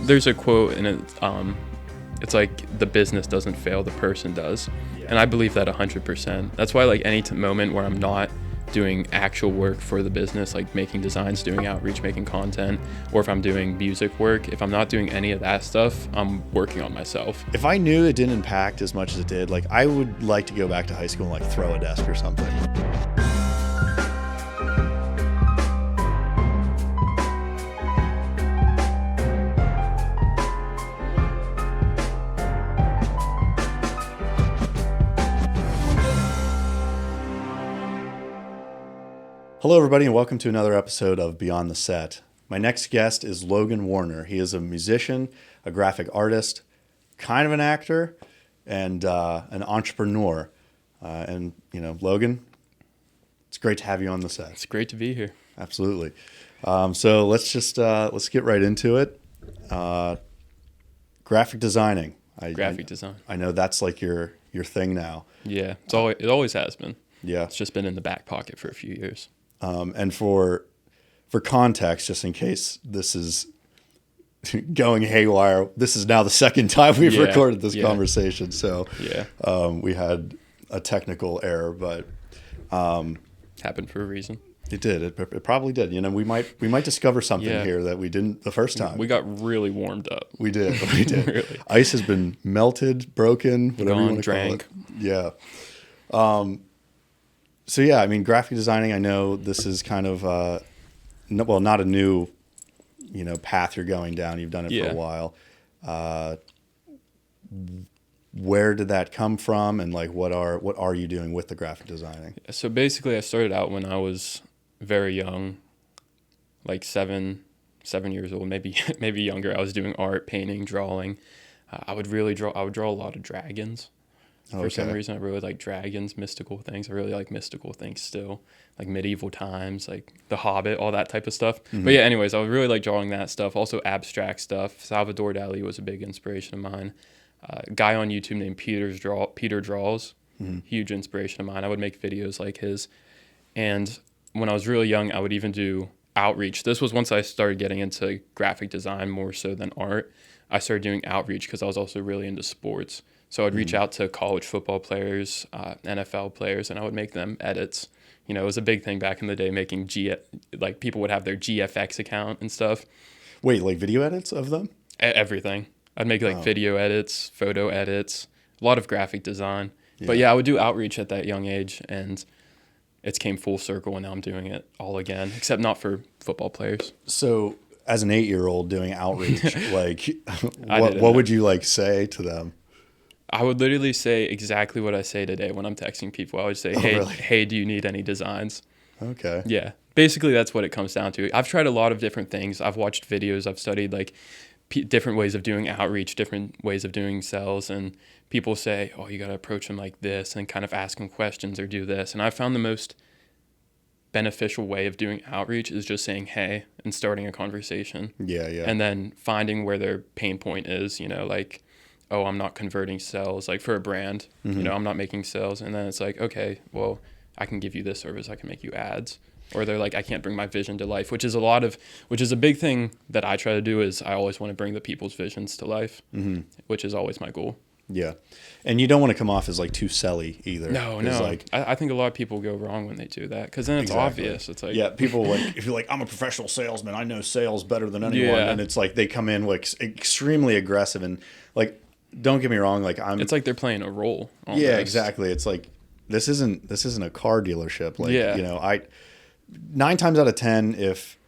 there's a quote, and it's like the business doesn't fail, the person does. And I believe that 100%. That's why like any moment where I'm not doing actual work for the business, like making designs, doing outreach, making content, or if I'm doing music work, if I'm not doing any of that stuff, I'm working on myself. If I knew it didn't impact as much as it did, like I would like to go back to high school and like throw a desk or something. Hello, everybody, and welcome to another episode of Beyond the Set. My next guest is Logan Warner. He is a musician, a graphic artist, kind of an actor, and an entrepreneur. And, you know, Logan, it's great to have you on the set. It's great to be here. Absolutely. So let's get right into it. Graphic designing. Design. I know that's like your thing now. Yeah, it always has been. Yeah. It's just been in the back pocket for a few years. And for context, just in case this is going haywire, this is now the second time we've recorded this conversation. So we had a technical error, but happened for a reason. It did. It probably did. You know, we might discover something here that we didn't the first time. We got really warmed up. We did. We did. Really. Ice has been melted, broken, whatever you want to call it. Yeah. So yeah, I mean, graphic designing, I know this is kind of, not a new, path you're going down. You've done it for a while. Where did that come from, and like, what are you doing with the graphic designing? So basically, I started out when I was very young, like seven years old, maybe younger. I was doing art, painting, drawing. I would draw a lot of dragons. For some reason, I really like dragons, mystical things. I really like mystical things still, like medieval times, like The Hobbit, all that type of stuff. Mm-hmm. But yeah, anyways, I would really like drawing that stuff. Also abstract stuff. Salvador Dali was a big inspiration of mine. A guy on YouTube named Peter Draws, huge inspiration of mine. I would make videos like his. And when I was really young, I would even do outreach. This was once I started getting into graphic design more so than art. I started doing outreach because I was also really into sports. So I'd reach out to college football players, NFL players, and I would make them edits. You know, it was a big thing back in the day, making like people would have their GFX account and stuff. Wait, like video edits of them? Everything. I'd make like video edits, photo edits, a lot of graphic design. Yeah. But yeah, I would do outreach at that young age, and it came full circle, and now I'm doing it all again, except not for football players. So as an 8-year-old doing outreach, like what would you like say to them? I would literally say exactly what I say today when I'm texting people. I would say, hey, do you need any designs? Okay. Yeah. Basically, that's what it comes down to. I've tried a lot of different things. I've watched videos. I've studied like different ways of doing outreach, different ways of doing sales. And people say, oh, you got to approach them like this and kind of ask them questions or do this. And I found the most beneficial way of doing outreach is just saying, hey, and starting a conversation. Yeah. And then finding where their pain point is, like, oh, I'm not converting sales, like for a brand, I'm not making sales. And then it's like, okay, well, I can give you this service. I can make you ads. Or they're like, I can't bring my vision to life, which is a big thing that I try to do is I always want to bring the people's visions to life, which is always my goal. Yeah. And you don't want to come off as like too selly either. No. Like, I think a lot of people go wrong when they do that because then it's obvious. It's like, yeah, people like, if you're like, I'm a professional salesman, I know sales better than anyone. And it's like, they come in like extremely aggressive and like, don't get me wrong, like it's like they're playing a role. Almost. Yeah, exactly. It's like this isn't a car dealership. Like, I 9 times out of 10, if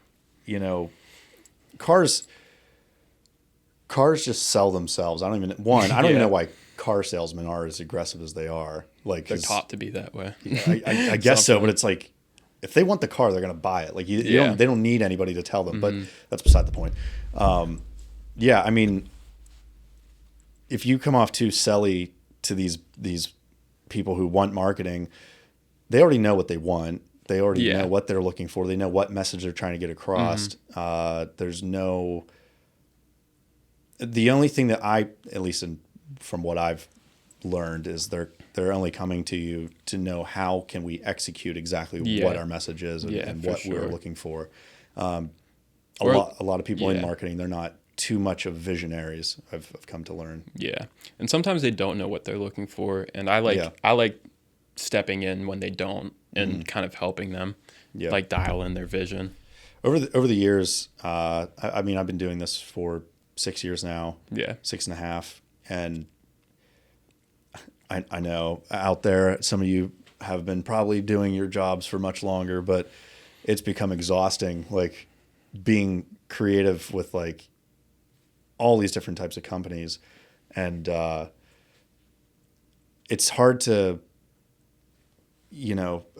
cars just sell themselves. I don't even know why car salesmen are as aggressive as they are. Like they're taught to be that way. I guess so, but it's like if they want the car, they're gonna buy it. Like they don't need anybody to tell them. But that's beside the point. I mean, if you come off too selly to these people who want marketing, they already know what they want. They already know what they're looking for. They know what message they're trying to get across. The only thing that at least from what I've learned, is they're only coming to you to know how can we execute exactly what our message is and what we're looking for. A lot of people in marketing, they're not too much of visionaries. I've come to learn. Yeah. And sometimes they don't know what they're looking for. And I like stepping in when they don't and kind of helping them like dial in their vision. Over the years, I mean, I've been doing this for 6 years now. Yeah. 6.5. And I know out there, some of you have been probably doing your jobs for much longer, but it's become exhausting, like being creative with like all these different types of companies. And it's hard to,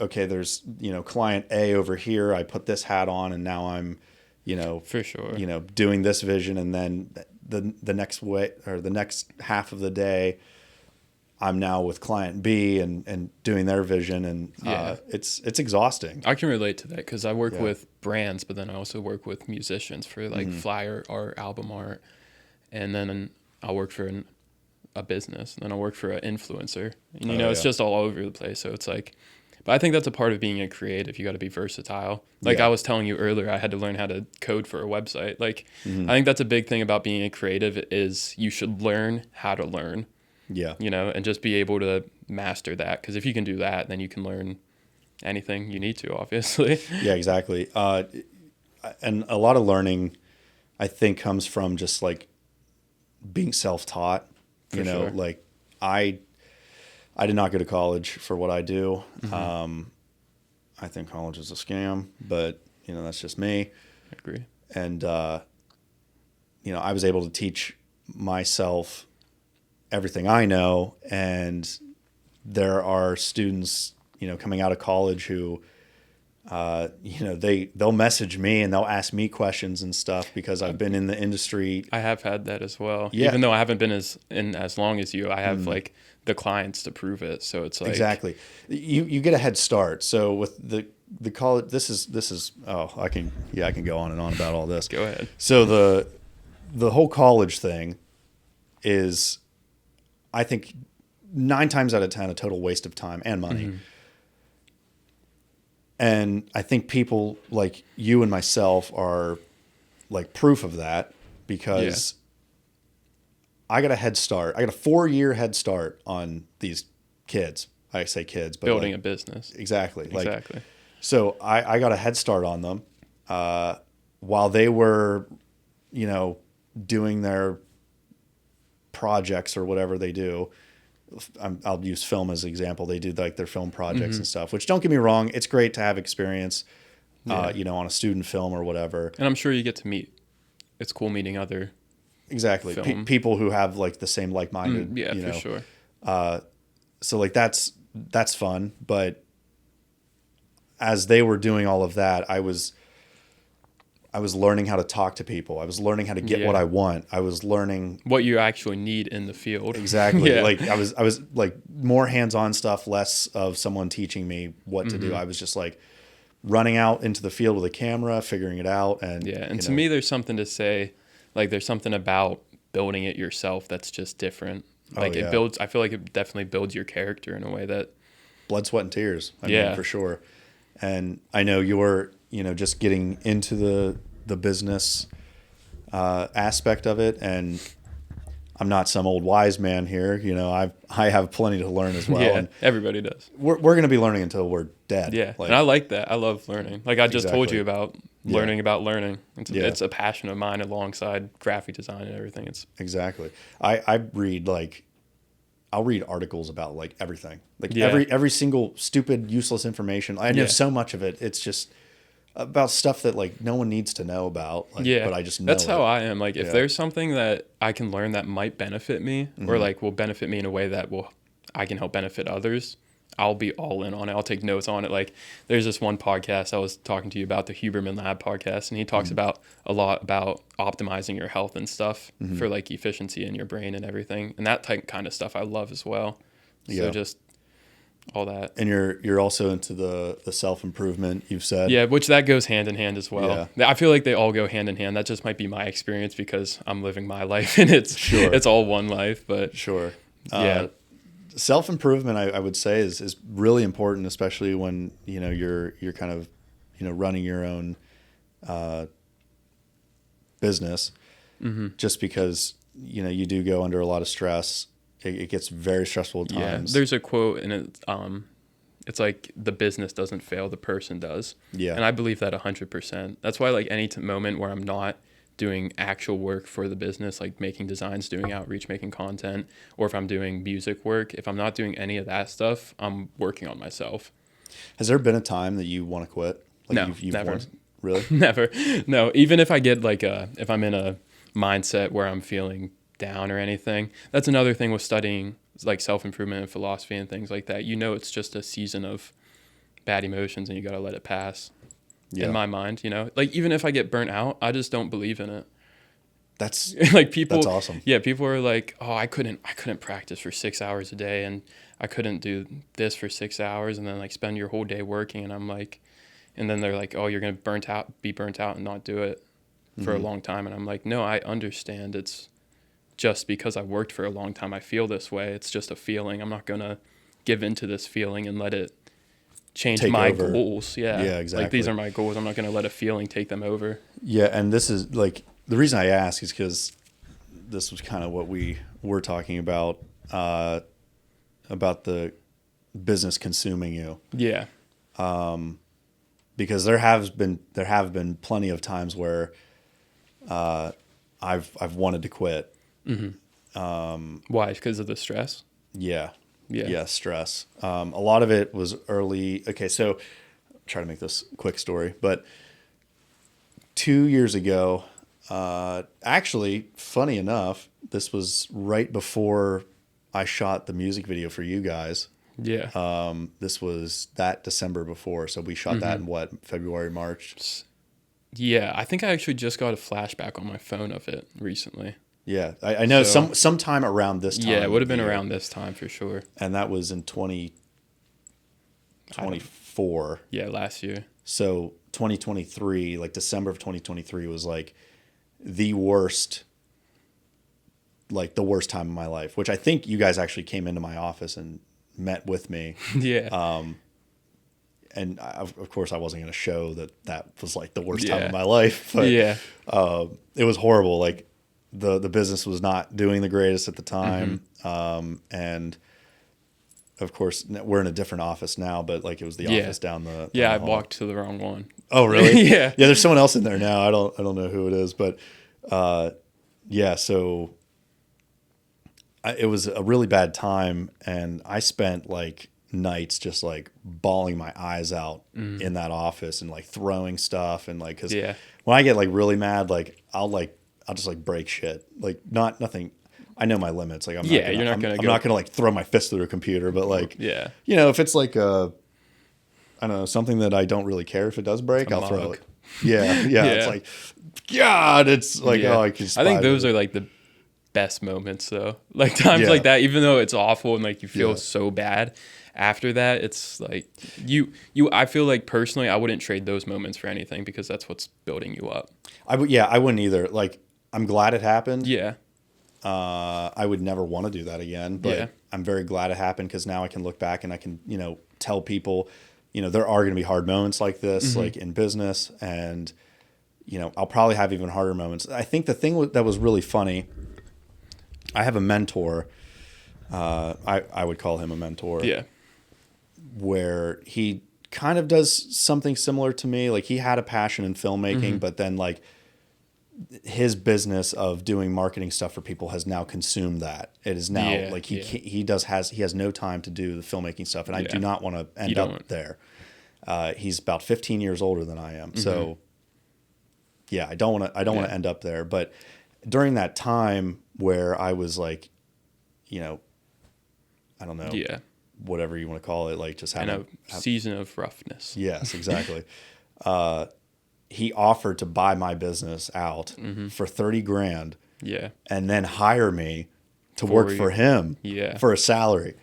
okay, there's, client A over here, I put this hat on and now I'm, for sure, doing this vision. And then the next way or the next half of the day, I'm now with client B and doing their vision. And it's exhausting. I can relate to that because I work with brands, but then I also work with musicians for like flyer art, album art. And then I work for a business, and then I work for an influencer. And, it's just all over the place. So it's like, but I think that's a part of being a creative. You got to be versatile. Like I was telling you earlier, I had to learn how to code for a website. Like I think that's a big thing about being a creative is you should learn how to learn. Yeah. And just be able to master that. Because if you can do that, then you can learn anything you need to, obviously. Yeah, exactly. And a lot of learning, I think, comes from just like being self-taught. Sure. Like I did not go to college for what I do. I think college is a scam, but that's just me. I agree. And I was able to teach myself everything I know, and there are students coming out of college who they'll message me and they'll ask me questions and stuff because I've been in the industry. I have had that as well. Yeah. Even though I haven't been as long as you, I have like the clients to prove it. So it's like exactly, you get a head start. So with the college, this is I can go on and on about all this. Go ahead. So the whole college thing is, I think 9 times out of 10 a total waste of time and money. And I think people like you and myself are like proof of that because I got a head start. I got a 4-year head start on these kids. I say kids, but building a business. Exactly. Exactly. So I got a head start on them while they were, doing their projects or whatever they do. I'll use film as an example. They do like their film projects and stuff, which, don't get me wrong, it's great to have experience, on a student film or whatever. And I'm sure you get to meet. It's cool meeting other. Exactly. People who have like the same like-minded. For sure. So like that's fun. But as they were doing all of that, I was learning how to talk to people. I was learning how to get what I want. I was learning what you actually need in the field. Exactly. Like I was like more hands-on stuff, less of someone teaching me what to do. I was just like running out into the field with a camera, figuring it out. And to me, there's something to say, like there's something about building it yourself that's just different. Like it builds, I feel like it definitely builds your character in a way that blood, sweat, and tears. I mean, for sure. And I know you're, just getting into the business aspect of it. And I'm not some old wise man here. I have plenty to learn as well. Yeah, and everybody does. We're going to be learning until we're dead. Yeah, and I like that. I love learning. Like I just told you about learning about learning. It's a passion of mine alongside graphic design and everything. Exactly. I read I'll read articles about like everything, like every single stupid, useless information. I know so much of it. It's just about stuff that like no one needs to know about. Like, but I just know that's how I am. Like if there's something that I can learn that might benefit me or like will benefit me in a way that I can help benefit others, I'll be all in on it. I'll take notes on it. Like there's this one podcast I was talking to you about, the Huberman Lab podcast, and he talks about a lot about optimizing your health and stuff for like efficiency in your brain and everything. And that type kind of stuff I love as well. So just all that. And you're also into the self-improvement, you've said. Yeah, which that goes hand in hand as well. Yeah. I feel like they all go hand in hand. That just might be my experience because I'm living my life and it's all one life, but sure. Self-improvement, I would say, is really important, especially when you're kind of running your own business. just because, you do go under a lot of stress. It gets very stressful at times. Yeah, there's a quote, and it's like the business doesn't fail, the person does. Yeah. And I believe that 100%. That's why like any moment where I'm not doing actual work for the business, like making designs, doing outreach, making content, or if I'm doing music work, if I'm not doing any of that stuff, I'm working on myself. Has there been a time that you want to quit? Like No, you've never. Really? Never. No, even if I get like if I'm in a mindset where I'm feeling down or anything, that's another thing with studying like self-improvement and philosophy and things like that. It's just a season of bad emotions and you got to let it pass. Yeah. In my mind, like even if I get burnt out, I just don't believe in it. That's like people, that's awesome. Yeah. People are like, oh, I couldn't practice for 6 hours a day, and I couldn't do this for 6 hours and then like spend your whole day working. And I'm like, and then they're like, oh, you're going to be burnt out and not do it for a long time. And I'm like, no, I understand. It's just because I worked for a long time, I feel this way. It's just a feeling. I'm not going to give into this feeling and let it change Take my over. Goals. Yeah. Yeah, exactly. Like these are my goals. I'm not going to let a feeling take them over. Yeah. And this is like, the reason I ask is because this was kind of what we were talking about the business consuming you. Yeah. Because there have been plenty of times where I've wanted to quit. Why? Because of the stress? Yeah. Yeah. Yeah, stress. A lot of it was early. Okay, so try to make this a quick story, but 2 years ago, actually, funny enough, this was right before I shot the music video for you guys. Yeah. This was that December before, so we shot that in February, March. Yeah, I think I actually just got a flashback on my phone of it recently. Yeah, I know sometime around this time. Yeah, it would have been around this time for sure. And that was in 2024. Yeah, last year. So 2023, like December of 2023 was like the worst time of my life, which I think you guys actually came into my office and met with me. Yeah. And of course I wasn't going to show that was like the worst time of my life, but yeah. It was horrible. Like the business was not doing the greatest at the time. And of course we're in a different office now, but like it was the office down the I hall. walked to the wrong one. Oh really? Yeah. Yeah. There's someone else in there now. I don't know who it is, but yeah. So it was a really bad time, and I spent like nights just like bawling my eyes out in that office and like throwing stuff and like because when I get like really mad, like I'll just like break shit, like nothing. I know my limits. Like I'm not gonna like throw my fist through a computer, but like if it's like I don't know, something that I don't really care if it does break, I'll throw it. Yeah. It's like God, it's like oh I can. I think those are like the best moments though. Like times like that, even though it's awful and like you feel so bad. After that, it's like I feel like personally, I wouldn't trade those moments for anything because that's what's building you up. I wouldn't either. Like, I'm glad it happened. Yeah. I would never want to do that again, but I'm very glad it happened because now I can look back and I can, tell people, there are going to be hard moments like this, like in business, and, I'll probably have even harder moments. I think the thing that was really funny, I have a mentor. I would call him a mentor. Yeah. Where he kind of does something similar to me. Like he had a passion in filmmaking, but then like his business of doing marketing stuff for people has now consumed that. It is now like he has no time to do the filmmaking stuff, and I do not want to end up there. He's about 15 years older than I am, so yeah, I don't want to end up there. But during that time where I was like, I don't know, whatever you want to call it, like just having a season of roughness. Yes, exactly. He offered to buy my business out for $30,000. Yeah. And then hire me to work for him for a salary.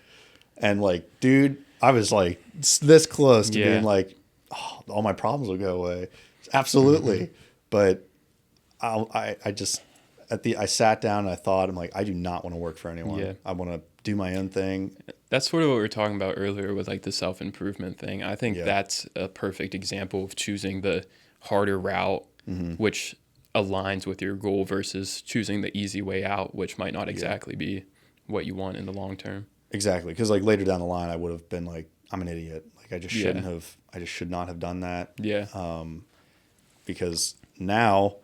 And like, dude, I was like this close to being like, oh, all my problems will go away. Absolutely. But I sat down and I thought, I'm like, I do not want to work for anyone. Yeah. I want to do my own thing. That's sort of what we were talking about earlier with like the self-improvement thing. I think that's a perfect example of choosing the harder route, which aligns with your goal versus choosing the easy way out, which might not exactly be what you want in the long term. Exactly. Because like later down the line, I would have been like, I'm an idiot. Like I just shouldn't have, I just should not have done that. Yeah. Because now,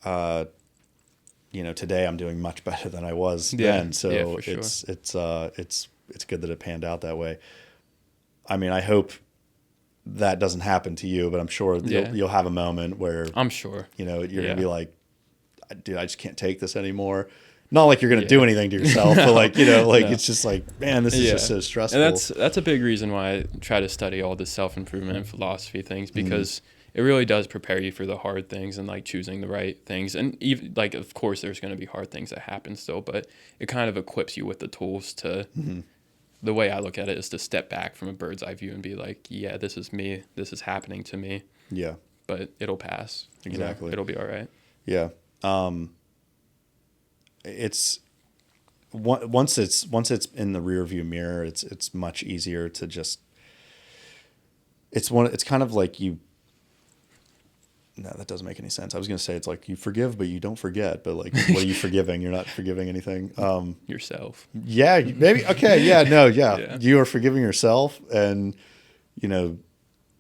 you know, today I'm doing much better than I was then. So it's good that it panned out that way. I mean, I hope that doesn't happen to you, but I'm sure you'll have a moment where I'm sure, you know, you're going to be like, dude, I just can't take this anymore. Not like you're going to do anything to yourself, but like, you know, like it's just like, man, this is just so stressful. And that's a big reason why I try to study all the self-improvement and philosophy things, because it really does prepare you for the hard things and like choosing the right things. And even like, of course, there's going to be hard things that happen still, but it kind of equips you with the tools to, the way I look at it is to step back from a bird's eye view and be like, yeah, this is me. This is happening to me. Yeah. But it'll pass. Exactly. You know? It'll be all right. Yeah. It's once it's in the rear view mirror, it's much easier to just, it's kind of like you, no, that doesn't make any sense. I was going to say it's like you forgive, but you don't forget. But like, what are you forgiving? You're not forgiving anything. Yourself. Yeah, maybe. Okay. Yeah. No. Yeah. You are forgiving yourself, and you know,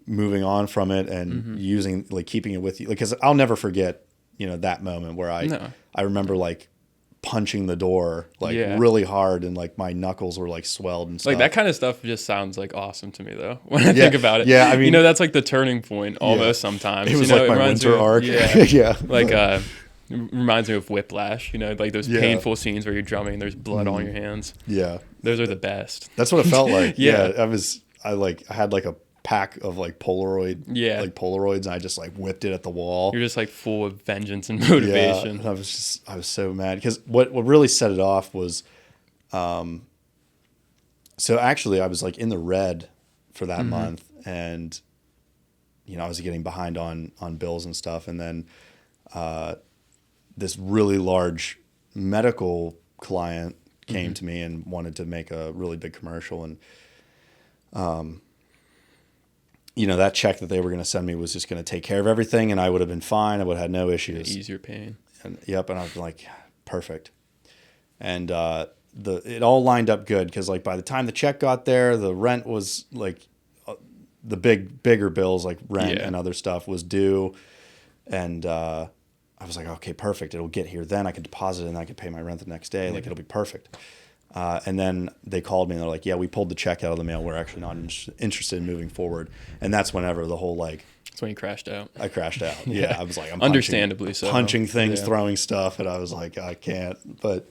moving on from it, and using like keeping it with you. Like, because I'll never forget, you know, that moment where I remember like punching the door like really hard, and like my knuckles were like swelled and stuff. Like that kind of stuff just sounds like awesome to me though when I think about it. Yeah, I mean, you know, that's like the turning point almost sometimes. It was you know, like my winter arc. Yeah. Like reminds me of Whiplash, you know, like those painful scenes where you're drumming and there's blood on your hands. Yeah. Those are the best. That's what it felt like. I had like a pack of like Polaroids, and I just like whipped it at the wall. You're just like full of vengeance and motivation. Yeah, I was so mad because what really set it off was, so actually I was like in the red for that month, and you know, I was getting behind on bills and stuff, and then this really large medical client came to me and wanted to make a really big commercial, and you know, that check that they were going to send me was just going to take care of everything, and I would have been fine. I would have had no issues. Ease your pain. And and I was like, perfect. And it all lined up good, because like by the time the check got there, the rent was like the bigger bills like rent and other stuff was due, and I was like, okay, perfect. It'll get here then. I could deposit it and I could pay my rent the next day. Like it'll be perfect. And then they called me and they're like, yeah, we pulled the check out of the mail. We're actually not interested in moving forward. And that's whenever the whole like... That's when you crashed out. I crashed out. Yeah. I was like, I'm understandably punching things, throwing stuff. And I was like, I can't. But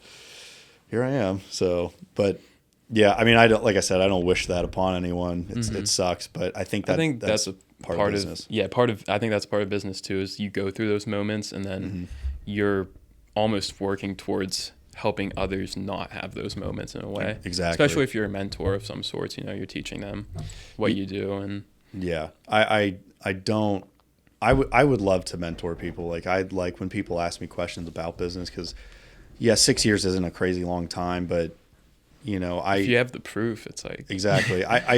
here I am. So, but yeah, I mean, like I said, I don't wish that upon anyone. It sucks. But I think that's a part of business. I think that's part of business too, is you go through those moments and then you're almost working towards helping others not have those moments in a way. Exactly. Especially if you're a mentor of some sorts, you know, you're teaching them what you do. And yeah, I would love to mentor people. Like I'd like when people ask me questions about business, because 6 years isn't a crazy long time, but you know, if you have the proof, it's like exactly. I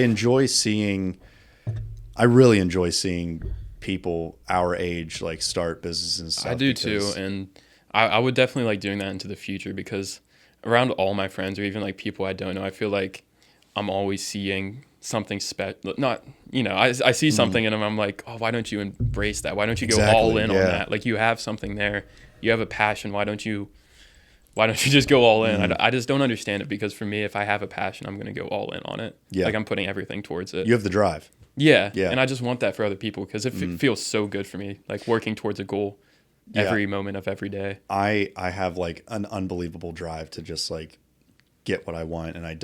really enjoy seeing people our age like start businesses and stuff. I do too, and I would definitely like doing that into the future, because around all my friends or even like people I don't know, I feel like I'm always seeing something special. Not, you know, I see something and I'm like, oh, why don't you embrace that? Why don't you go all in on that? Like you have something there, you have a passion. Why don't you just go all in? I just don't understand it, because for me, if I have a passion, I'm going to go all in on it. Yeah. Like I'm putting everything towards it. You have the drive. Yeah. And I just want that for other people, because it feels so good for me, like working towards a goal. Every moment of every day. I have like an unbelievable drive to just like get what I want, and I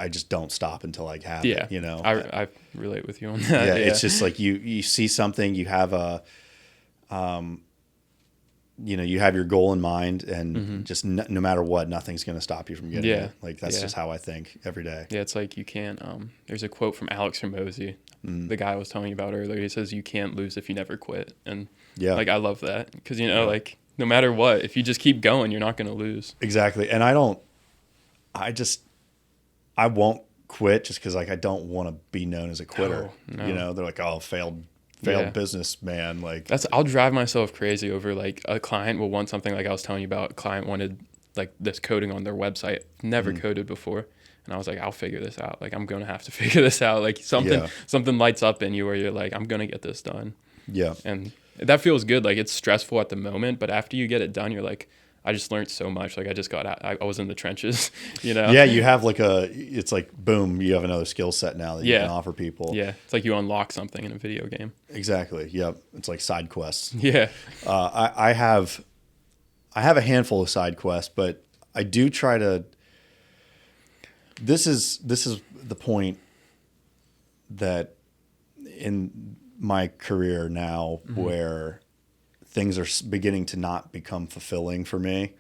just don't stop until I have it, you know. I relate with you on that. Yeah, it's just like you see something, you have a you know, you have your goal in mind, and just no matter what, nothing's going to stop you from getting it. Like that's just how I think every day. Yeah, it's like you can't there's a quote from Alex Hormozy, the guy I was telling you about earlier. He says you can't lose if you never quit. And like I love that, because you know, like no matter what, if you just keep going, you're not going to lose. Exactly. And I won't quit just because like I don't want to be known as a quitter. No. You know, they're like, oh, failed failed businessman. Like I'll drive myself crazy over like a client will want something like I was telling you about. A client wanted like this coding on their website, never coded before. And I was like, I'll figure this out. Like, I'm going to have to figure this out. Like something lights up in you where you're like, I'm going to get this done. Yeah. And that feels good. Like it's stressful at the moment, but after you get it done, you're like, I just learned so much. Like I just got out, I was in the trenches, you know? Yeah. You have like it's like, boom, you have another skill set now that you can offer people. Yeah. It's like you unlock something in a video game. Exactly. Yep. It's like side quests. Yeah. I have a handful of side quests, but I do try to, this is the point that in my career now where things are beginning to not become fulfilling for me,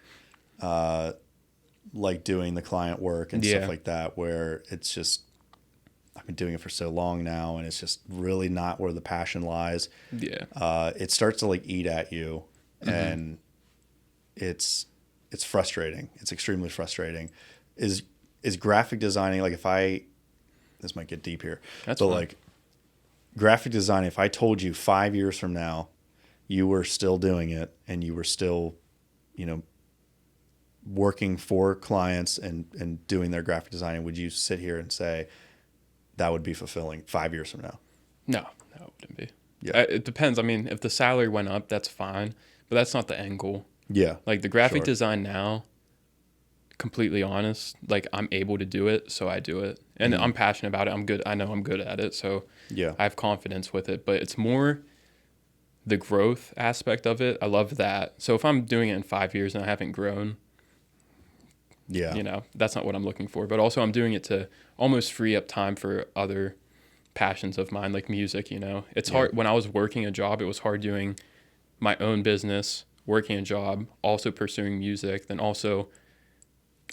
like doing the client work and stuff like that, where it's just, I've been doing it for so long now and it's just really not where the passion lies. Yeah. It starts to like eat at you and it's frustrating. It's extremely frustrating. Is graphic designing, like this might get deep here, but fine. Like graphic design, if I told you 5 years from now, you were still doing it and you were still, working for clients and doing their graphic designing, would you sit here and say that would be fulfilling 5 years from now? No, it wouldn't be. Yeah. It depends. I mean, if the salary went up, that's fine, but that's not the end goal. Yeah. Like the graphic design now, completely honest, like I'm able to do it, so I do it. And I'm passionate about it. I'm good. I know I'm good at it. So I have confidence with it, but it's more the growth aspect of it. I love that. So if I'm doing it in 5 years and I haven't grown, that's not what I'm looking for. But also I'm doing it to almost free up time for other passions of mine, like music, It's hard. When I was working a job, it was hard doing my own business, working a job, also pursuing music, then also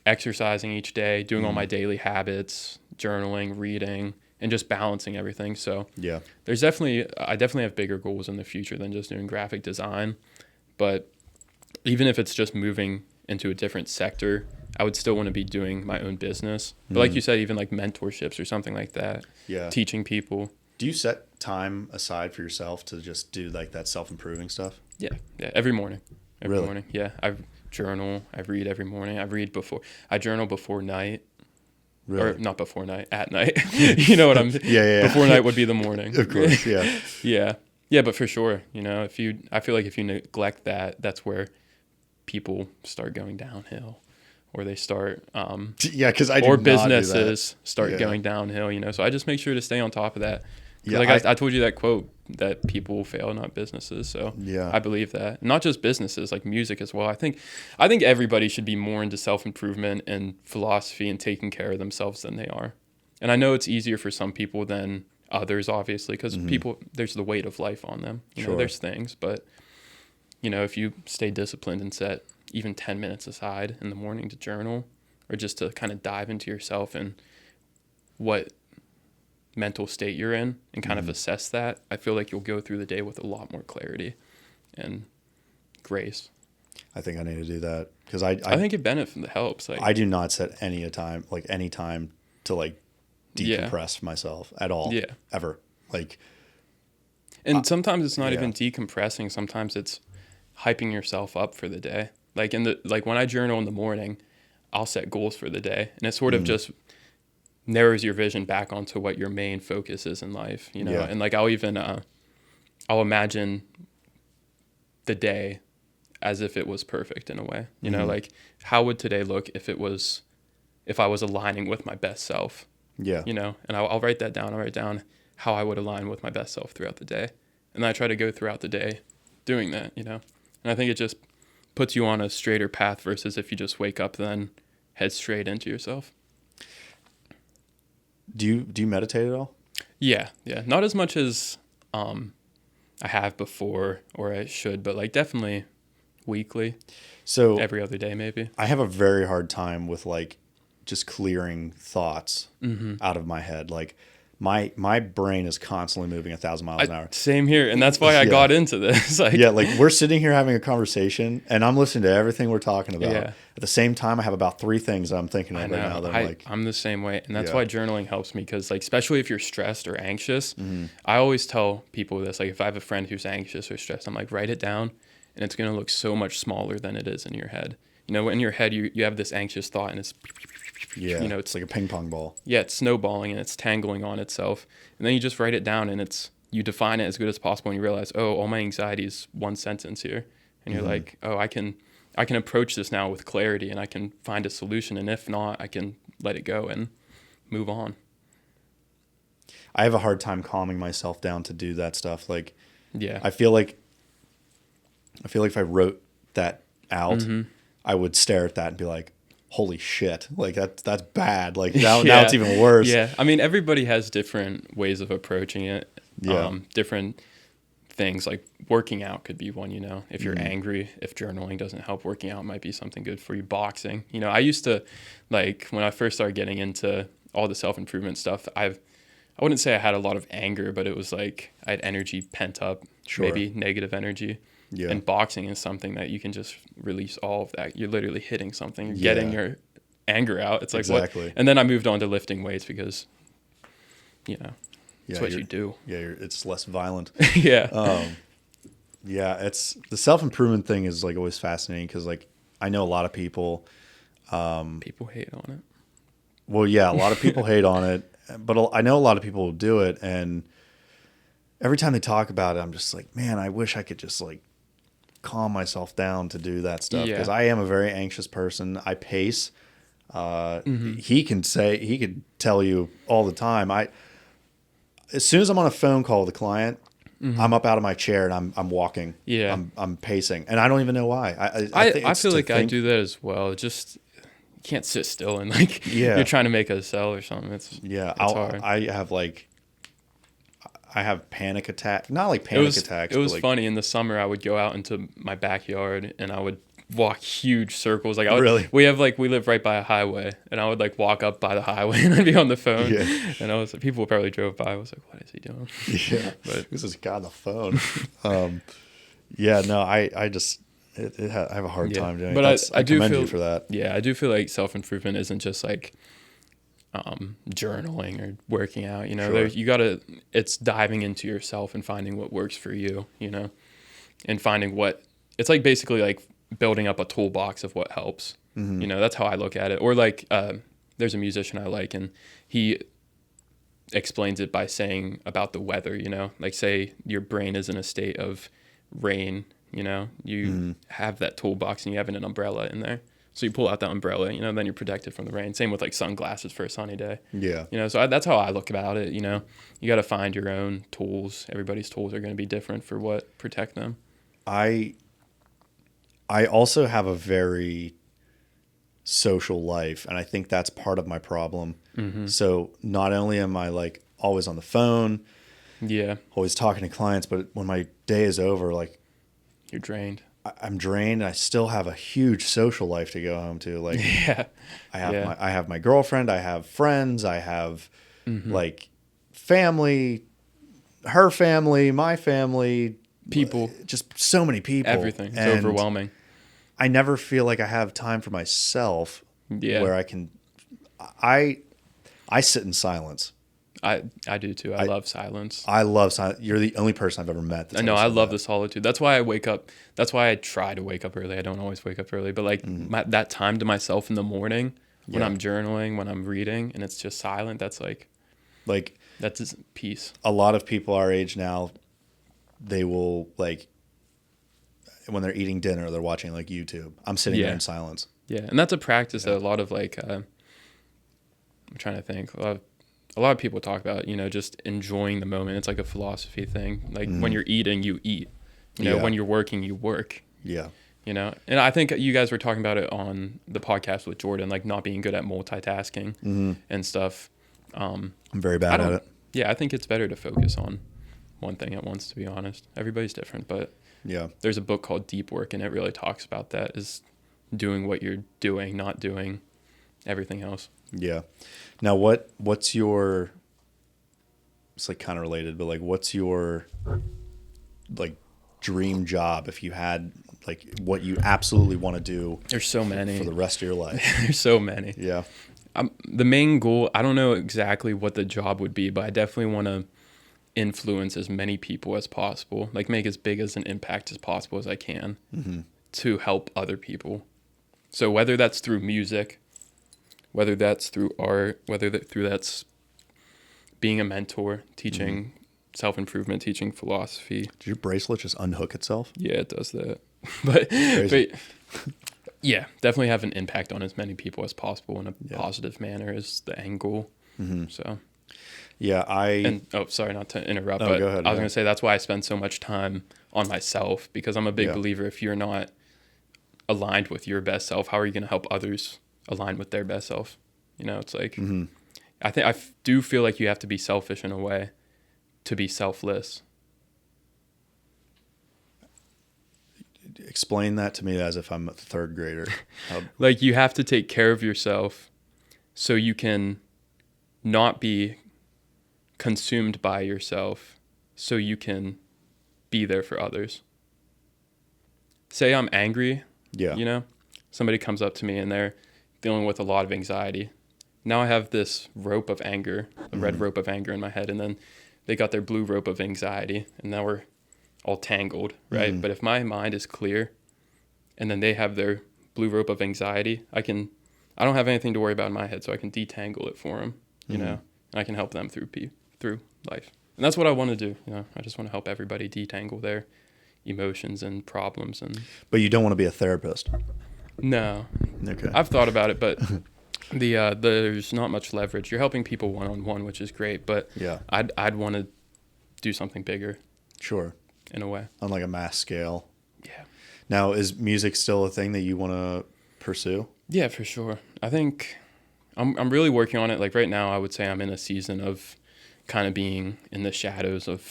exercising each day, doing all my daily habits, journaling, reading, and just balancing everything. So I definitely have bigger goals in the future than just doing graphic design. But even if it's just moving into a different sector, I would still want to be doing my own business. But like you said, even like mentorships or something like that, teaching people. Do you set time aside for yourself to just do like that self-improving stuff? Yeah, every morning. Every really? morning, yeah. I journal. I read every morning. I journal before night. Really? Or not before night, at night. You know what I'm saying? Yeah. Before night would be the morning. Of course, yeah. Yeah, but for sure, I feel like if you neglect that, that's where people start going downhill, or they start because or businesses start going downhill, so I just make sure to stay on top of that. I told you that quote that people fail, not businesses. So I believe that. Not just businesses, like music as well. I think everybody should be more into self-improvement and philosophy and taking care of themselves than they are. And I know it's easier for some people than others, obviously, because people, there's the weight of life on them. You know, there's things, but if you stay disciplined and set even 10 minutes aside in the morning to journal, or just to kind of dive into yourself and what mental state you're in and kind of assess that, I feel like you'll go through the day with a lot more clarity and grace. I think I need to do that because I think it helps. Like I do not set any time to like decompress myself at all. Yeah. Ever. Like, and sometimes it's not even decompressing. Sometimes it's hyping yourself up for the day. Like when I journal in the morning, I'll set goals for the day, and it sort of just narrows your vision back onto what your main focus is in life, and like I'll imagine the day as if it was perfect in a way, like how would today look if I was aligning with my best self, and I'll write that down. I'll write down how I would align with my best self throughout the day, and then I try to go throughout the day doing that, and I think it just puts you on a straighter path versus if you just wake up then head straight into yourself. Do you meditate at all? Yeah. Not as much as I have before, or I should, but like definitely weekly. So every other day, maybe. I have a very hard time with like just clearing thoughts out of my head. Like my brain is constantly moving 1,000 miles an hour. Same here, and that's why I got into this. Like, yeah, like we're sitting here having a conversation, and I'm listening to everything we're talking about. Yeah. At the same time, I have about 3 things that I'm thinking of right now. That I'm the same way, and that's why journaling helps me, because like especially if you're stressed or anxious, I always tell people this. Like if I have a friend who's anxious or stressed, I'm like, write it down, and it's gonna look so much smaller than it is in your head. You know, in your head, you have this anxious thought, and it's you know, it's like a ping pong ball. Yeah, it's snowballing and it's tangling on itself, and then you just write it down, and you define it as good as possible, and you realize, oh, all my anxiety is one sentence here, and you're like, oh, I can approach this now with clarity, and I can find a solution, and if not, I can let it go and move on. I have a hard time calming myself down to do that stuff. Like, yeah, I feel like if I wrote that out, I would stare at that and be like, holy shit, like that's bad. Like now it's even worse. Yeah, I mean, everybody has different ways of approaching it. Yeah. Different things, like working out could be one, you know. If you're angry, if journaling doesn't help, working out might be something good for you. Boxing, you know, I used to, like, when I first started getting into all the self-improvement stuff, I wouldn't say I had a lot of anger, but it was like I had energy pent up, maybe negative energy. Yeah. And boxing is something that you can just release all of that. You're literally hitting something, you're getting your anger out. It's like, exactly. What? And then I moved on to lifting weights because, you know, it's what you do. Yeah, it's less violent. Yeah. Yeah, it's the self-improvement thing is like always fascinating because like I know a lot of people. People hate on it. Well, yeah, a lot of people hate on it, but I know a lot of people will do it, and every time they talk about it, I'm just like, man, I wish I could just like calm myself down to do that stuff because I am a very anxious person. I pace. He could tell you all the time. As soon as I'm on a phone call with a client, I'm up out of my chair and I'm walking. Yeah, I'm pacing, and I don't even know why. I feel like I do that as well. Just you can't sit still and like you're trying to make a sell or something. It's hard. I have panic attack. Not like panic attacks. It was funny. In the summer, I would go out into my backyard and I would walk huge circles. Like we live right by a highway, and I would like walk up by the highway and I'd be on the phone. Yeah. And people probably drove by. I was like, what is he doing? Yeah. But this is guy on the phone. I have a hard time doing it. But I do commend you for that. Yeah, I do feel like self-improvement isn't just like journaling or working out, you know. It's diving into yourself and finding what works for you, you know, and finding it's like basically like building up a toolbox of what helps. You know, that's how I look at it. Or like there's a musician I like, and he explains it by saying about the weather, you know, like say your brain is in a state of rain, you know, you have that toolbox and you have an umbrella in there. So you pull out that umbrella, you know, then you're protected from the rain. Same with like sunglasses for a sunny day. Yeah. You know, so that's how I look about it. You know, you got to find your own tools. Everybody's tools are going to be different for what protect them. I also have a very social life, and I think that's part of my problem. So not only am I like always on the phone, always talking to clients, but when my day is over, like you're drained. I'm drained. I still have a huge social life to go home to. Like, I have my girlfriend. I have friends. I have like family, her family, my family, people, just so many people. Everything. It's overwhelming. I never feel like I have time for myself. Where I can, I sit in silence. I do too. I love silence. I love silence. You're the only person I've ever met. I know. I love the solitude. That's why I wake up. That's why I try to wake up early. I don't always wake up early, but like that time to myself in the morning when I'm journaling, when I'm reading, and it's just silent. That's like that's just peace. A lot of people our age now, they will like when they're eating dinner, they're watching like YouTube. I'm sitting there in silence. Yeah, and that's a practice that a lot of like I'm trying to think. A lot of people talk about, you know, just enjoying the moment. It's like a philosophy thing. Like when you're eating, you eat. You know, when you're working, you work. Yeah. You know, and I think you guys were talking about it on the podcast with Jordan, like not being good at multitasking and stuff. I'm very bad at it. Yeah, I think it's better to focus on one thing at once, to be honest. Everybody's different, but there's a book called Deep Work, and it really talks about that, is doing what you're doing, not doing everything else. Yeah. Now, what's your it's like kind of related, but like, what's your like dream job if you had like what you absolutely want to do? There's so many for the rest of your life. There's so many. Yeah. The main goal, I don't know exactly what the job would be, but I definitely want to influence as many people as possible, like make as big as an impact as possible as I can to help other people. So whether that's through music, whether that's through art, that's being a mentor, teaching self-improvement, teaching philosophy. Did your bracelet just unhook itself? Yeah, it does that. but yeah, definitely have an impact on as many people as possible in a positive manner is the end goal. So yeah, sorry not to interrupt, but go ahead, I was going to say that's why I spend so much time on myself, because I'm a big believer if you're not aligned with your best self, how are you going to help others align with their best self? You know, it's like I do feel like you have to be selfish in a way to be selfless. Explain that to me as if I'm a third grader. Like you have to take care of yourself so you can not be consumed by yourself, so you can be there for others. Say I'm angry, you know, somebody comes up to me and they're dealing with a lot of anxiety. Now I have this rope of anger, a red rope of anger in my head, and then they got their blue rope of anxiety, and now we're all tangled, right? But if my mind is clear and then they have their blue rope of anxiety, I don't have anything to worry about in my head, so I can detangle it for them, you know, and I can help them through life. And that's what I want to do, you know. I just want to help everybody detangle their emotions and problems. But you don't want to be a therapist? No. Okay. I've thought about it, but there's not much leverage. You're helping people one-on-one, which is great, but I'd want to do something bigger. Sure. In a way. On like a mass scale. Yeah. Now, is music still a thing that you want to pursue? Yeah, for sure. I think I'm really working on it. Like right now, I would say I'm in a season of kind of being in the shadows of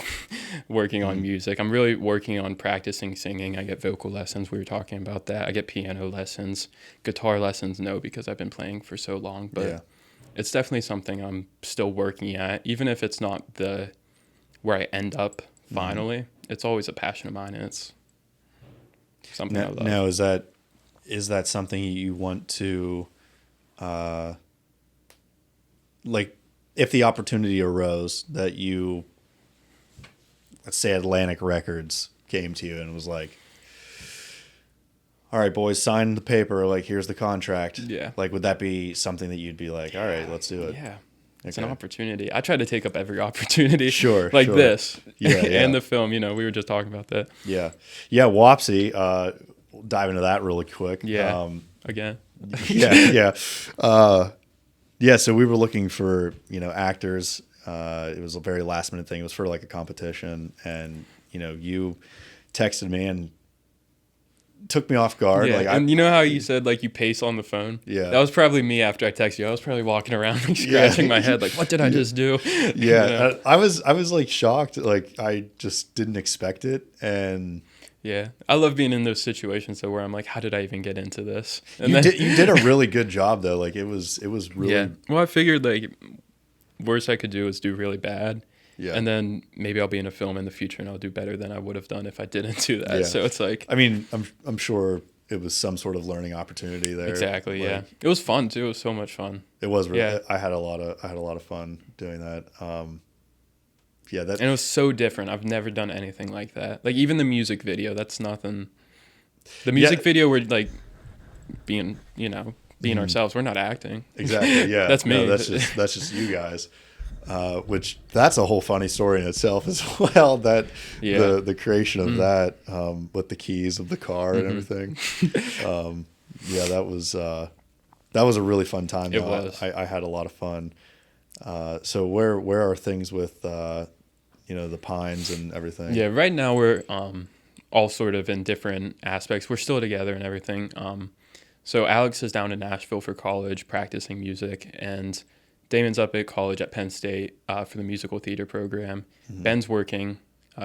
working on music. I'm really working on practicing singing. I get vocal lessons. We were talking about that. I get piano lessons. Guitar lessons, no, because I've been playing for so long. But it's definitely something I'm still working at, even if it's not where I end up finally. It's always a passion of mine, and it's something I love. Now, is that something you want to, like, if the opportunity arose that you, let's say Atlantic Records came to you and was like, all right, boys, sign the paper, like, here's the contract. Yeah. Like, would that be something that you'd be like, all right, let's do it? Yeah. It's an opportunity. I try to take up every opportunity. Sure. This. And the film, you know, we were just talking about that. Yeah. Yeah. Wopsy, dive into that really quick. Yeah. Again. Yeah. So we were looking for, you know, actors. It was a very last minute thing. It was for like a competition. And, you know, you texted me and took me off guard. Yeah, and you know how you said like you pace on the phone? Yeah. That was probably me after I texted you. I was probably walking around like scratching my head like, what did I just do? Yeah. You know? I was like shocked. Like I just didn't expect it. And yeah, I love being in those situations though where I'm like, how did I even get into this? And you did a really good job though. Like it was really. Yeah. Well, I figured like worst I could do is do really bad. Yeah. And then maybe I'll be in a film in the future and I'll do better than I would have done if I didn't do that. Yeah. So it's like, I mean, I'm sure it was some sort of learning opportunity there. Exactly. Like, yeah. It was fun too. It was so much fun. It was really. Yeah. I had a lot of fun doing that. And it was so different. I've never done anything like that. Like even the music video, that's nothing. The music video, we're like being ourselves. We're not acting. Exactly. Yeah. That's me. No, that's just you guys. Which that's a whole funny story in itself as well. That the creation of that with the keys of the car and everything. That was a really fun time. It was. I had a lot of fun. So where are things with the Pines and everything? Yeah, right now we're all sort of in different aspects. We're still together and everything. So Alex is down in Nashville for college practicing music, and Damon's up at college at Penn State for the musical theater program. Mm-hmm. Ben's working.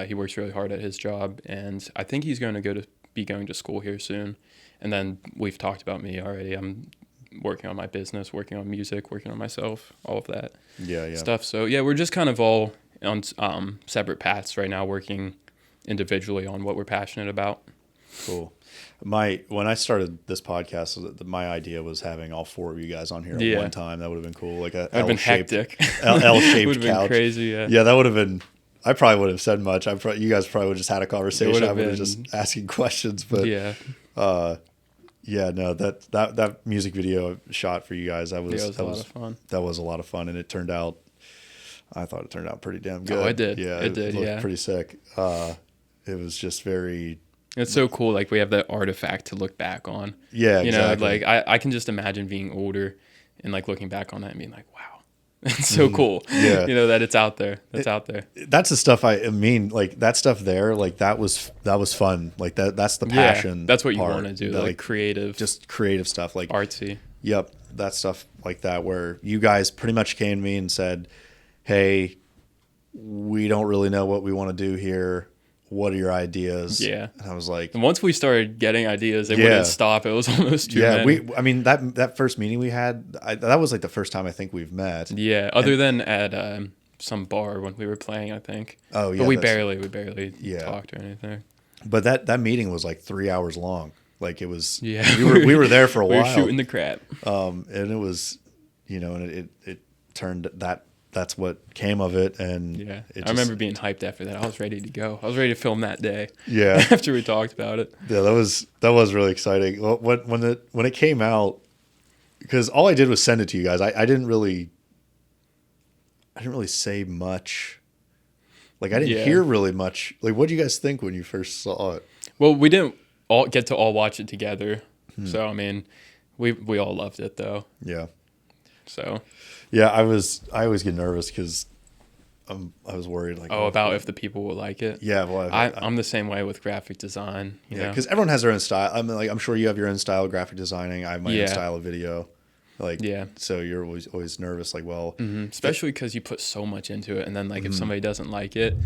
He works really hard at his job, and I think he's going to be going to school here soon. And then we've talked about me already. I'm working on my business, working on music, working on myself, all of that stuff. So, yeah, we're just kind of all on separate paths right now, working individually on what we're passionate about. Cool. When I started this podcast, my idea was having all 4 of you guys on here at one time. That would have been cool, like a L-shaped, L-shaped would have couch. Been crazy. Yeah. Yeah, that would have been. I probably would have said much. You guys probably would have just had a conversation. I would have just asking questions, but yeah. No, that music video shot for you guys, that was a lot of fun. That was a lot of fun, and it turned out. I thought it turned out pretty damn good. Oh, it did. Yeah, it did. Looked pretty sick. It was just very. It's so cool. Like we have that artifact to look back on. Yeah, you exactly. know, like I can just imagine being older and like looking back on that and being like, wow, it's so cool. Yeah, you know that it's out there. Out there. That's the stuff I mean. Like that stuff there. Like that was fun. Like that's the passion. Yeah, that's what you part. want to do. Like creative, just creative stuff. Like artsy. Yep, that stuff like that. Where you guys pretty much came to me and said, "Hey, we don't really know what we want to do here. What are your ideas?" Yeah. And I was like, and once we started getting ideas, they wouldn't stop. It was almost too many. I mean, that first meeting we had, that was like the first time I think we've met. Yeah, other than at some bar when we were playing, I think. Oh, yeah. But we barely talked or anything. But that meeting was like 3 hours long. Like it was, yeah. we were there for a while. We were shooting the crap. And it was, and it turned that's what came of it. And yeah, I remember being hyped after that. I was ready to go. I was ready to film that day. Yeah. After we talked about it. Yeah, that was really exciting. Well, when it came out, because all I did was send it to you guys. I didn't really say much. Like I didn't hear really much. Like what do you guys think when you first saw it? Well, we didn't all get to watch it together. So I mean, we all loved it though. Yeah. So. Yeah, I always get nervous because I was worried like about if the people will like it. Yeah, well, I'm the same way with graphic design. You know? Because everyone has their own style. I'm sure you have your own style of graphic designing. I have my own style of video. So you're always nervous. Like, well, especially because you put so much into it, and then like if somebody doesn't like it,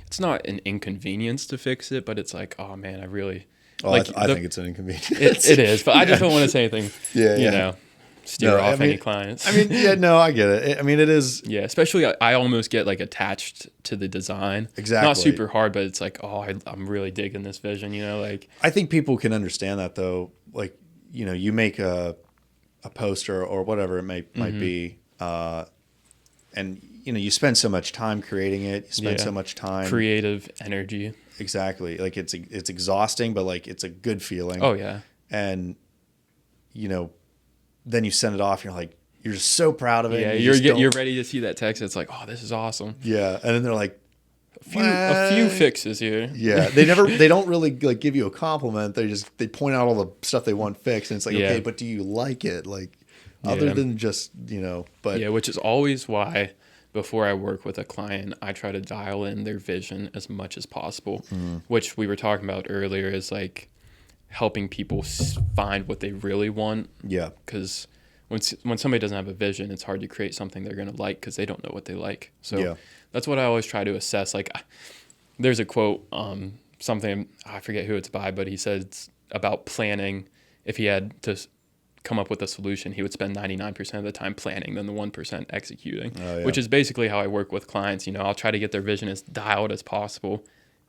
it's not an inconvenience to fix it, but it's like, oh man, I really. I think it's an inconvenience. It is, but I just don't want to say anything. You know. Steer off any clients. I get it. I mean, it is. Yeah, especially I almost get like attached to the design. Exactly. Not super hard, but it's like, oh, I'm really digging this vision. You know, like. I think people can understand that though. Like, you make a poster or whatever it might be, and you spend so much time creating it. You spend so much time. Creative energy. Exactly. Like it's exhausting, but like it's a good feeling. Oh yeah. And then you send it off. And you're just so proud of it. Yeah, you're ready to see that text. It's like, oh, this is awesome. Yeah, and then they're like, a few fixes here. Yeah, they don't really like give you a compliment. They point out all the stuff they want fixed, and it's like, okay, but do you like it? Like, other than just but yeah, which is always why before I work with a client, I try to dial in their vision as much as possible. Which we were talking about earlier is like helping people find what they really want. Yeah. Because when somebody doesn't have a vision, it's hard to create something they're going to like because they don't know what they like. So that's what I always try to assess. Like there's a quote, something, I forget who it's by, but he says about planning. If he had to come up with a solution, he would spend 99% of the time planning than the 1% executing, which is basically how I work with clients. I'll try to get their vision as dialed as possible.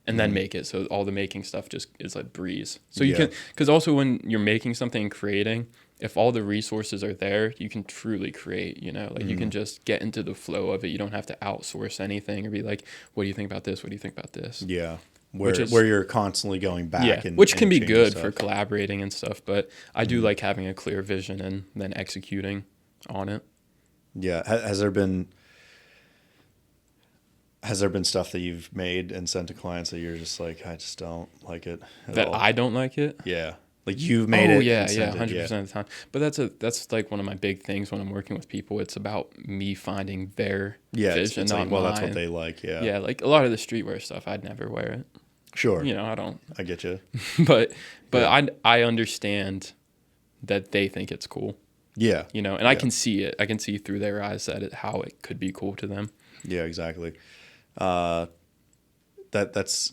And then make it so all the making stuff just is like breeze. So you can, because also when you're making something and creating, if all the resources are there, you can truly create. You can just get into the flow of it. You don't have to outsource anything or be like, what do you think about this? What do you think about this? Yeah, where you're constantly going back. Which can be good for collaborating and stuff. But I do like having a clear vision and then executing on it. Yeah, has there been stuff that you've made and sent to clients that you're just like, I just don't like it at all? I don't like it? Yeah. Like you've made it. Yeah, 100% of the time. But that's like one of my big things when I'm working with people. It's about me finding their vision, not mine. That's what they like, yeah. Yeah, like a lot of the streetwear stuff, I'd never wear it. Sure. I don't. I get you. but I understand that they think it's cool. Yeah. And I can see it. I can see through their eyes how it could be cool to them. Yeah, exactly. That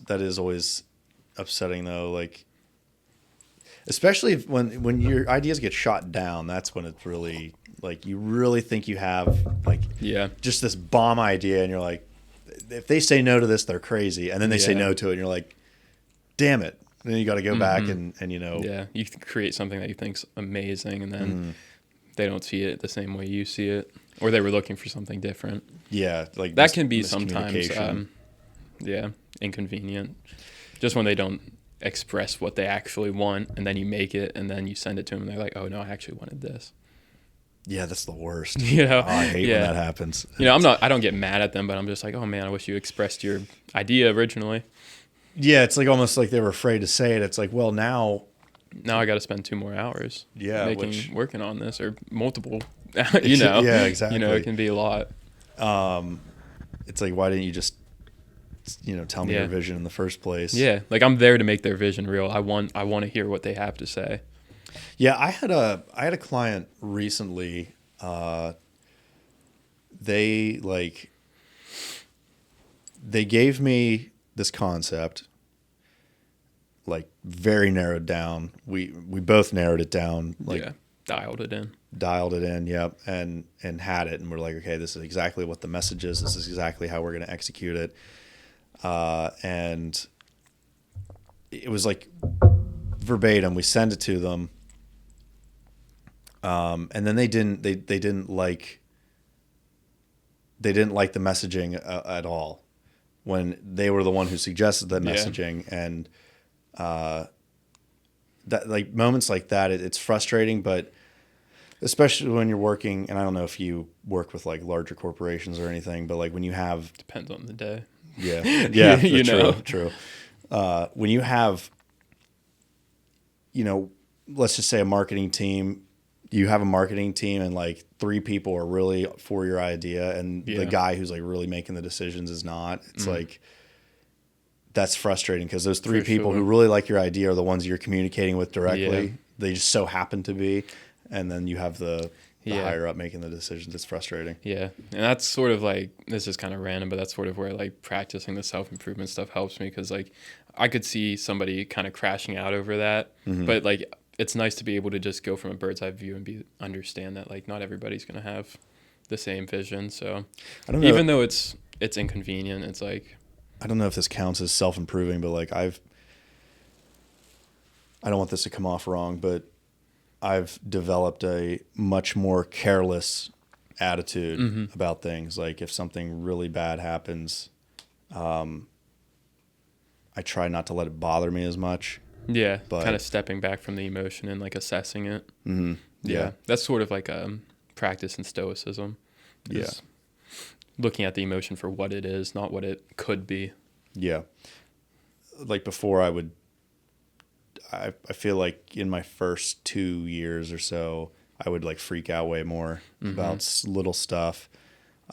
is always upsetting though, like especially when your ideas get shot down. That's when it's really like you really think you have like just this bomb idea, and you're like, if they say no to this, they're crazy. And then they say Yeah. no to it, and you're like, damn it. And then you got to go back and Yeah, you create something that you think's amazing, and then they don't see it the same way you see it, or they were looking for something different. yeah, like That can be sometimes, miscommunication. inconvenient. Just when they don't express what they actually want, and then you make it, and then you send it to them, and they're like, "Oh no, I actually wanted this." Yeah, that's the worst. You know, Oh, I hate yeah. when that happens. I don't get mad at them, but I'm just like, "Oh man, I wish you expressed your idea originally." Yeah, it's like almost like they were afraid to say it. It's like, well, now Now I got to spend 2 more hours, Yeah, working on this, or multiple. Yeah, exactly. It can be a lot. it's like, why didn't you just tell me your vision in the first place? Yeah, like I'm there to make their vision real. I want to hear what they have to say. Yeah, I had a client recently. They gave me this concept, like very narrowed down. We both narrowed it down, like Dialed it in. Yep, and had it, and we're like, okay, this is exactly what the message is. This is exactly how we're going to execute it. And it was like verbatim. We send it to them, and then they didn't like the messaging at all when they were the one who suggested the messaging. And that, like, moments like that, it's frustrating, but especially when you're working, and I don't know if you work with like larger corporations or anything, but like when you have, Depends on the day. yeah, true. When you have, let's just say a marketing team, you have a marketing team and like 3 people are really for your idea, and the guy who's like really making the decisions is not. It's like, that's frustrating, because those 3 people who really like your idea are the ones you're communicating with directly. Yeah. They just so happen to be, and then you have the higher up making the decisions. It's frustrating. Yeah, and that's sort of like, this is kind of random, but that's sort of where like practicing the self-improvement stuff helps me, because like I could see somebody kind of crashing out over that, but like it's nice to be able to just go from a bird's eye view and understand that like not everybody's going to have the same vision. So I don't know, even though it's inconvenient, it's like, I don't know if this counts as self-improving, but like I don't want this to come off wrong, but I've developed a much more careless attitude about things. Like if something really bad happens, I try not to let it bother me as much. yeah, But kind of stepping back from the emotion and like assessing it. Yeah. That's sort of like a practice in stoicism. Yeah. Looking at the emotion for what it is, not what it could be. Yeah. Like before, I feel like in my first 2 years or so, I would like freak out way more about little stuff.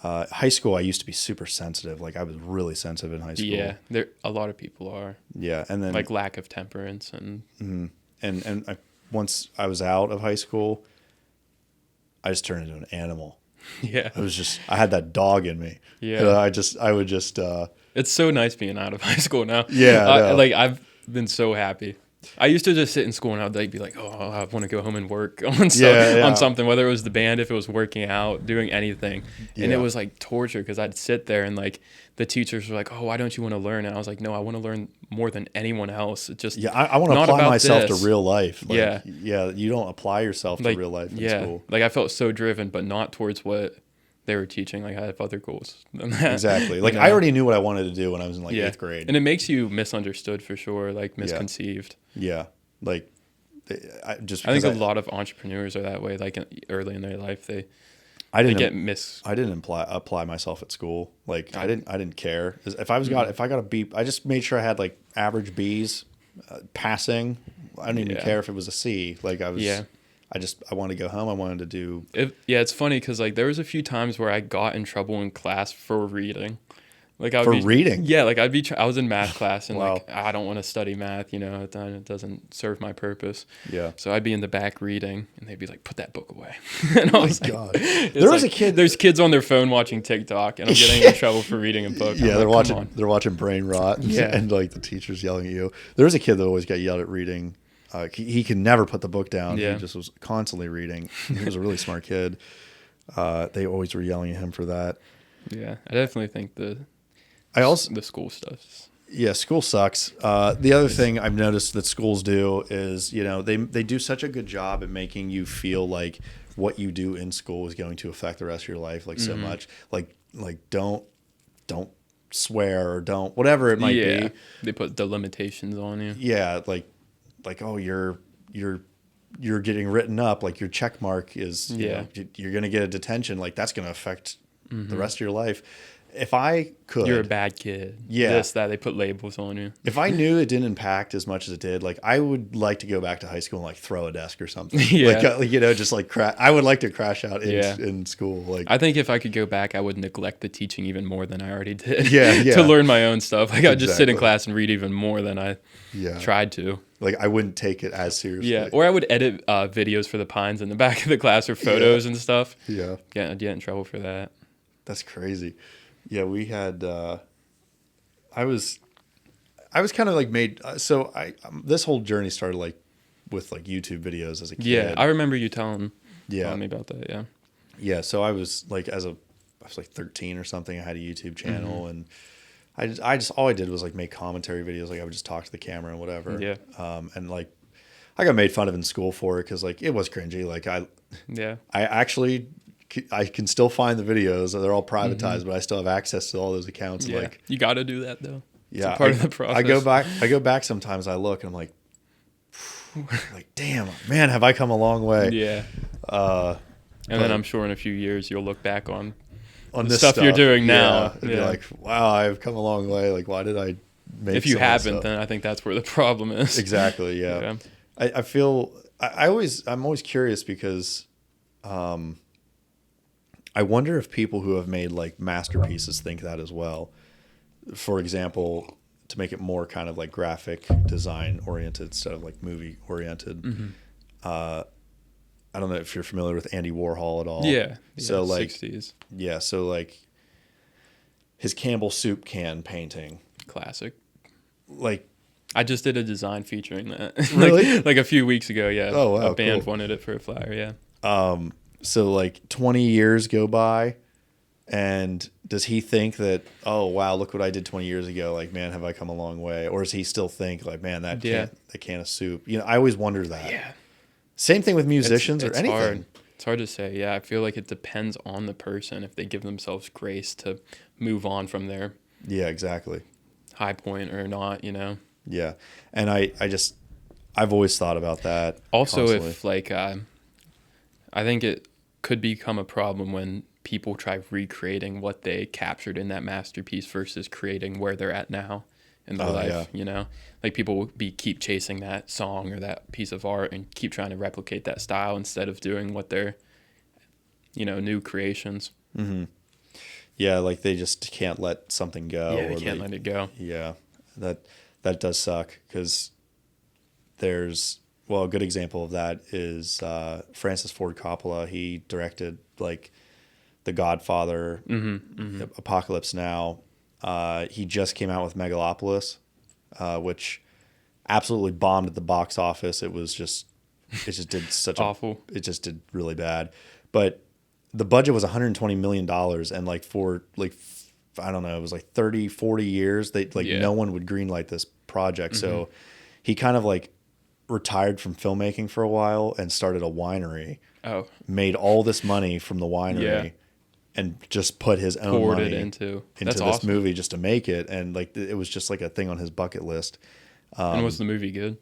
High school, I used to be super sensitive. Like I was really sensitive in high school. Yeah, a lot of people are. Yeah, and then like lack of temperance and once I was out of high school, I just turned into an animal. Yeah, I had that dog in me. Yeah, and I would just. It's so nice being out of high school now. Yeah, like I've been so happy. I used to just sit in school and I'd like be like, oh, I want to go home and work on something, whether it was the band, if it was working out, doing anything. And it was like torture, because I'd sit there and like the teachers were like, oh, why don't you want to learn? And I was like, no, I want to learn more than anyone else. It just I want to apply myself this. to real life. Like, yeah, you don't apply yourself to real life in school. Like I felt so driven, but not towards what they were teaching. Like I have other goals than that. Exactly. Like I already knew what I wanted to do when I was in like 8th grade. And it makes you misunderstood for sure, like misconceived. Yeah. Like I think a lot of entrepreneurs are that way. Like early in their life, I didn't apply myself at school. Like I didn't care if I got a B. I just made sure I had like average B's, passing. I didn't even care if it was a C. Like I was. Yeah. I wanted to go home. I wanted to do. It's funny because like there was a few times where I got in trouble in class for reading. Like reading? Yeah, like I was in math class and like I don't want to study math, it doesn't serve my purpose. Yeah. So I'd be in the back reading and they'd be like, put that book away. And I was God. There was a kid. There's kids on their phone watching TikTok and I'm getting in trouble for reading a book. Yeah, they're watching brain rot. And like the teacher's yelling at you. There was a kid that always got yelled at reading. He could never put the book down. Yeah. He just was constantly reading. He was a really smart kid. They always were yelling at him for that. Yeah, I definitely think I also the school stuff. Yeah, school sucks. The other thing I've noticed that schools do is, they do such a good job at making you feel like what you do in school is going to affect the rest of your life, like so much. Like don't swear or don't whatever it might be. They put the limitations on you. Yeah, like oh you're getting written up, like your check mark is you're gonna get a detention, like that's gonna affect the rest of your life. If I could, you're a bad kid. Yeah, this, that, they put labels on you. If I knew it didn't impact as much as it did, like I would like to go back to high school and like throw a desk or something. Just like I would like to crash out in school. Like I think if I could go back, I would neglect the teaching even more than I already did. Yeah. To learn my own stuff. Like I'd just sit in class and read even more than I tried to. Like I wouldn't take it as seriously. Yeah, or I would edit videos for the Pines in the back of the class or photos and stuff. Yeah. I'd get in trouble for that. That's crazy. Yeah, we had. I was kind of like made. So this whole journey started like with like YouTube videos as a kid. Yeah, I remember you telling me about that. Yeah. Yeah, so I was like I was like 13 or something. I had a YouTube channel and I just all I did was like make commentary videos. Like I would just talk to the camera and whatever. Yeah. And like I got made fun of in school for it because like it was cringy. Like I can still find the videos. They're all privatized, but I still have access to all those accounts. Yeah. Like you got to do that though. Yeah, it's part of the process. I go back sometimes. I look and I'm like, damn, man, have I come a long way? Yeah. And then I'm sure in a few years you'll look back on the stuff you're doing now and be like, wow, I've come a long way. Like, why did I make? If you haven't, then I think that's where the problem is. Exactly. Yeah. I feel I'm always curious because. I wonder if people who have made like masterpieces think that as well. For example, to make it more kind of like graphic design oriented instead of like movie oriented. I don't know if you're familiar with Andy Warhol at all. Yeah. So like 60s. Yeah, so like his Campbell soup can painting. Classic. Like I just did a design featuring that. Really? like a few weeks ago, yeah. Oh wow. A band cool. wanted it for a flyer, yeah. So like 20 years go by and does he think that, oh wow, look what I did 20 years ago, like man, have I come a long way? Or does he still think like, man, that can of soup? I always wonder that. Yeah. Same thing with musicians it's or anything. Hard. It's hard to say. Yeah, I feel like it depends on the person if they give themselves grace to move on from their Yeah, exactly. high point or not, Yeah. And I've always thought about that. Also constantly. if like I think it could become a problem when people try recreating what they captured in that masterpiece versus creating where they're at now in their life, Like people will keep chasing that song or that piece of art and keep trying to replicate that style instead of doing what they're, new creations. Mm-hmm. Yeah, like they just can't let something go. Yeah, they can't let it go. Yeah, that does suck because there's... Well, a good example of that is Francis Ford Coppola. He directed like The Godfather, Apocalypse Now. He just came out with Megalopolis, which absolutely bombed at the box office. It just did such awful. It just did really bad. But the budget was $120 million, and like for like I don't know, it was like 30, 40 years. No one would greenlight this project. So he kind of like retired from filmmaking for a while and started a winery. Oh. Made all this money from the winery and just put his own money into this awesome. movie just to make it. And like it was just like a thing on his bucket list. And was the movie good?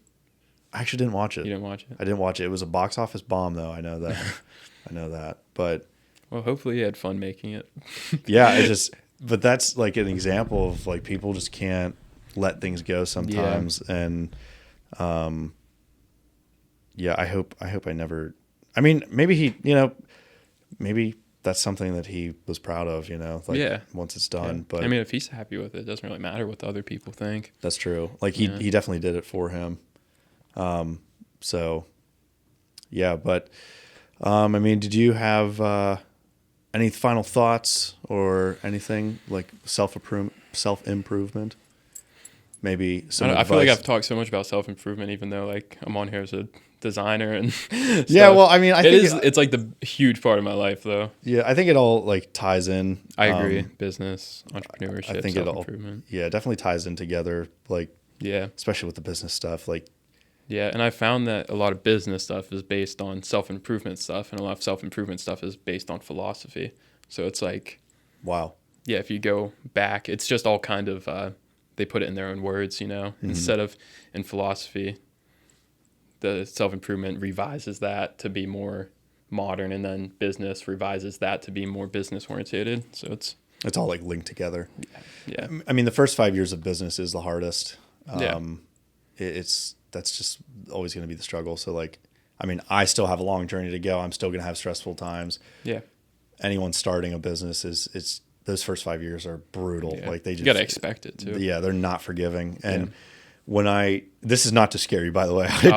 I actually didn't watch it. You didn't watch it? I didn't watch it. It was a box office bomb though. I know that. I know that. But well, hopefully you had fun making it. Yeah, but that's like an example of like people just can't let things go sometimes. And I hope I never. I mean, maybe maybe that's something that he was proud of. Once it's done. Yeah. But I mean, if he's happy with it, it doesn't really matter what the other people think. That's true. Like he definitely did it for him. So, yeah. But I mean, did you have any final thoughts or anything like self-improvement? Maybe some I advice. feel like I've talked so much about self-improvement, even though like I'm on here as a designer and Yeah, stuff. well, I mean, I think it's like the huge part of my life, though. yeah, I think it all like ties in. I agree. Business, entrepreneurship, I think it all, self-improvement. yeah, definitely ties in together. Like, Yeah. especially with the business stuff. Like, Yeah, and I found that a lot of business stuff is based on self-improvement stuff, and a lot of self-improvement stuff is based on philosophy. So it's like, wow. yeah, if you go back, it's just all kind of, they put it in their own words, you know, instead of in philosophy, the self-improvement revises that to be more modern, and then business revises that to be more business orientated. So it's all like linked together. yeah. I mean, the first 5 years of business is the hardest. Yeah. That's just always going to be the struggle. So like, I mean, I still have a long journey to go. I'm still going to have stressful times. Yeah. Anyone starting a business it's those first 5 years are brutal. Yeah. Like they just, you gotta expect it too. Yeah, they're not forgiving. And Yeah. this is not to scare you, by the way. I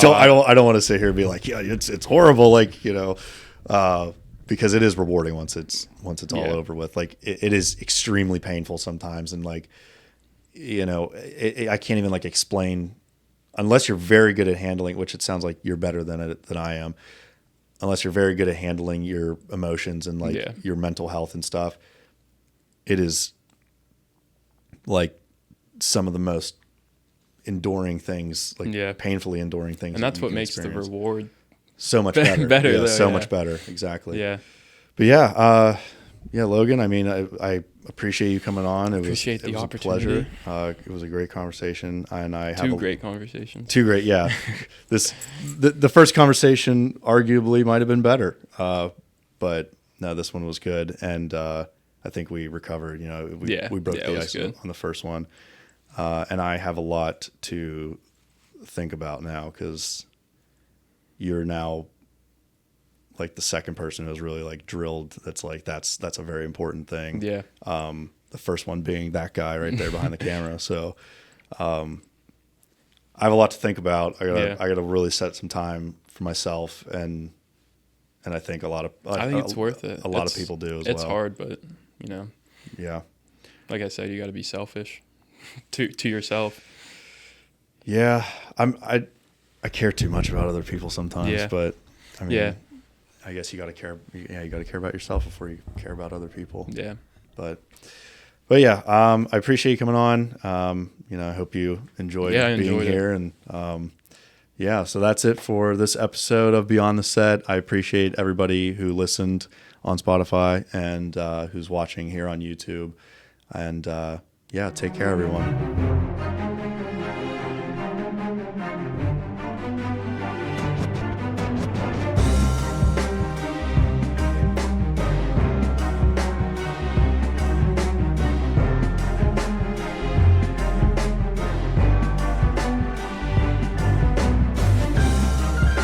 don't want to sit here and be like, yeah, it's horrible. Like, you know, because it is rewarding once it's all over with. Like it is extremely painful sometimes. And like, you know, I can't even like explain unless you're very good at handling, which it sounds like you're better than I am. Unless you're very good at handling your emotions and like your mental health and stuff, it is like some of the most enduring things, like painfully enduring things. And that's what makes experience. The reward so much better. better yeah, though, so much better. Exactly. Yeah. But yeah, Logan, I mean, I appreciate you coming on. It was a pleasure. It was a great conversation, and I have two great conversations. Two great, yeah. The first conversation arguably might have been better, but no, this one was good, and I think we recovered. You know, we broke the ice on the first one, and I have a lot to think about now because you're now like the second person who's really like drilled. That's a very important thing. Yeah. The first one being that guy right there behind the camera. So, I have a lot to think about. I gotta really set some time for myself, and I think I think it's worth it. A lot of people do as well. It's hard, but you know. Yeah. Like I said, you got to be selfish to yourself. Yeah, I care too much about other people sometimes, but I mean, I guess you got to care. Yeah, you got to care about yourself before you care about other people. Yeah. But yeah, I appreciate you coming on. You know, I hope you enjoyed being here. And so that's it for this episode of Beyond the Set. I appreciate everybody who listened on Spotify and who's watching here on YouTube. And take care, everyone.